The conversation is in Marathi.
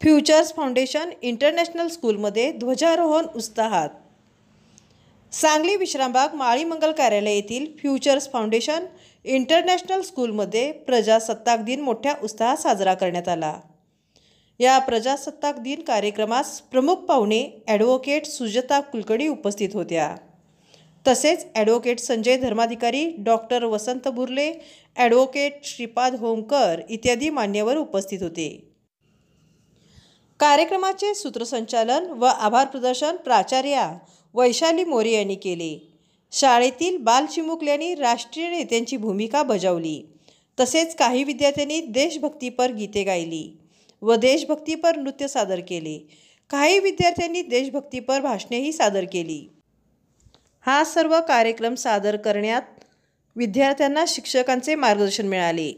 फ्युचर्स फाउंडेशन इंटरनॅशनल स्कूलमध्ये ध्वजारोहण उत्साहात। सांगली विश्रामबाग माळी मंगल कार्यालय येथील फ्युचर्स फाउंडेशन इंटरनॅशनल स्कूलमध्ये प्रजासत्ताक दिन मोठ्या उत्साहात साजरा करण्यात आला। या प्रजासत्ताक दिन कार्यक्रमास प्रमुख पाहुणे ॲडव्होकेट सुजाता कुलकर्णी उपस्थित होत्या। तसेच ॲडव्होकेट संजय धर्माधिकारी, डॉक्टर वसंत बुर्ले, ॲडव्होकेट श्रीपाद होमकर इत्यादी मान्यवर उपस्थित होते। कार्यक्रमाचे सूत्रसंचालन व आभार प्रदर्शन प्राचार्या वैशाली मोरे यांनी केले। शाळेतील बालचिमुकल्यांनी राष्ट्रीय नेत्यांची भूमिका बजावली। तसेच काही विद्यार्थ्यांनी देशभक्तीपर गीते गायली व देशभक्तीपर नृत्य सादर केले। काही विद्यार्थ्यांनी देशभक्तीपर भाषणेही सादर केली। हा सर्व कार्यक्रम सादर करण्यात विद्यार्थ्यांना शिक्षकांचे मार्गदर्शन मिळाले।